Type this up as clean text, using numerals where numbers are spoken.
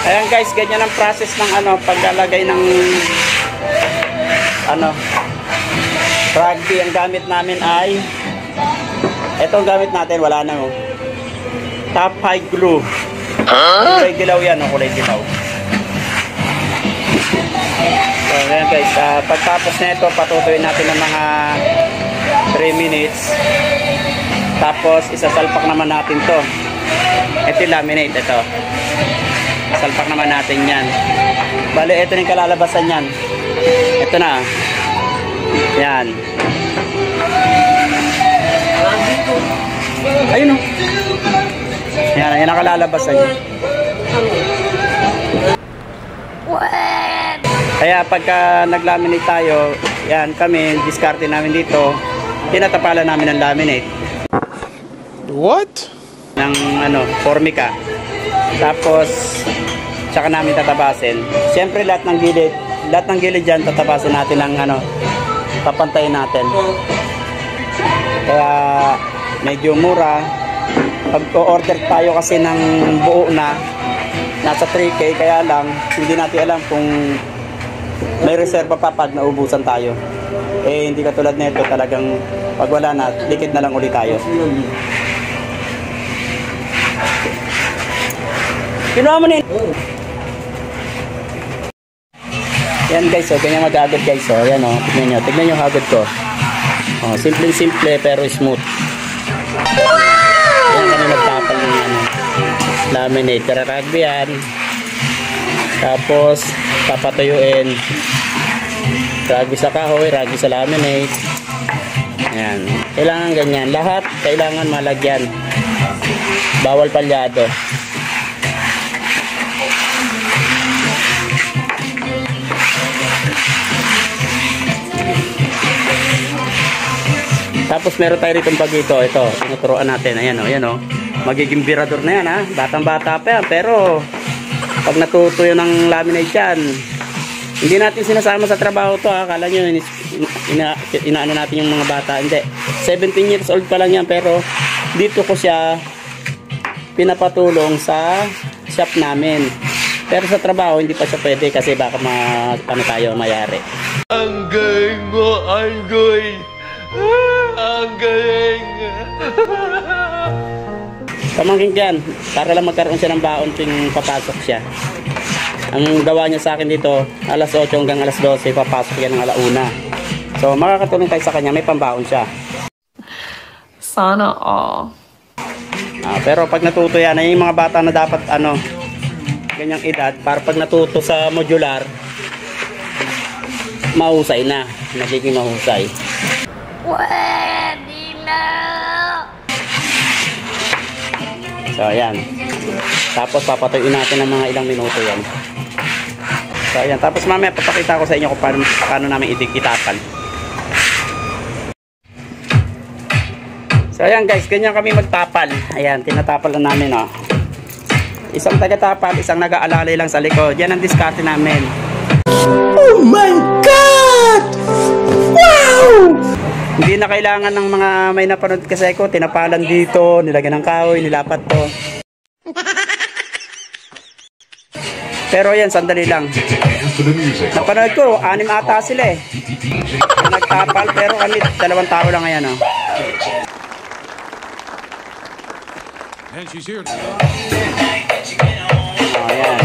Ayan guys, ganyan ang process ng paglalagay ng rugby. Ang gamit namin ay itong gamit natin, wala na top high glue. Kulay dilaw yan, kulay dilaw. So ayan guys, pagtapos na ito, patutuyin natin ng mga 3 minutes. Tapos isasalpak naman natin to. Ito yung laminate, ito salpak naman natin yan. Bale, ito yung kalalabasan yan. Ito na. Yan. Ayun o. Yan ang kalalabasan yan. Kaya pagka naglaminate tayo, yan kami, diskarte namin dito, tinatapalan namin ng laminate. What? Ng formica. Tapos tsaka namin tatabasin. Siyempre lahat ng gilid dyan tatabasin natin ng papantayin natin. Kaya medyo mura. Pag order tayo kasi ng buo na nasa 3K, kaya lang hindi natin alam kung may reserva pa pag naubusan tayo. Hindi katulad nito, talagang pag wala na, likid na lang ulit tayo. Kinuha mo nito. Yan guys, ganyan mag-agad guys. Yan tignan nyo agad ko. Simple pero smooth. Yan kami magtapal ng laminate. Rugby yan. Tapos papatuyuin. Rugby sa kahoy, rugby sa laminate. Yan. Kailangan ganyan. Lahat kailangan malagyan. Bawal palyado. Tapos meron tayo rito pagito. Ito, tinuturuan natin. Ayan magiging birador na yan Batang bata pa yan. Pero pag natutuyo ng laminate yan, hindi natin sinasama sa trabaho to Akala nyo inaano natin yung mga bata. Hindi, 17 years old pa lang yan. Pero dito ko siya pinapatulong sa shop namin. Pero sa trabaho hindi pa siya pwede kasi baka tayo mayari. Ang galing mo, Anggoy. Ang galing. Pamangkin yan, para lang magkaroon siya ng baon tuwing papasok siya. Ang gawa niya sa akin dito, alas 8 hanggang alas 12, papasok yan ng alauna. So makakatulong tayo sa kanya, may pambaon siya. Sana all. Pero pag natuto yan, yung mga bata na dapat ganyang edad, para pag natuto sa modular, mahusay na, nagiging mahusay. Pwede na. So ayan. Tapos papatuyuin natin ng mga ilang minuto yan. So ayan. Tapos mamaya papakita ko sa inyo kung paano namin itapal. So ayan guys, ganyan kami magtapal. Ayan, tinatapal na namin Isang taga-tapal, isang nag-aalalay lang sa likod. Yan ang diskarte namin. Oh my God! Wow! Hindi na kailangan ng mga may napanood kasi ko, tinapalan dito, nilagyan ng kahoy, nilapat to. Pero yan, sandali lang. Napanood ko, 6 ata sila nagtapal, pero kami 2 tao lang ngayon And she's here. Ayan.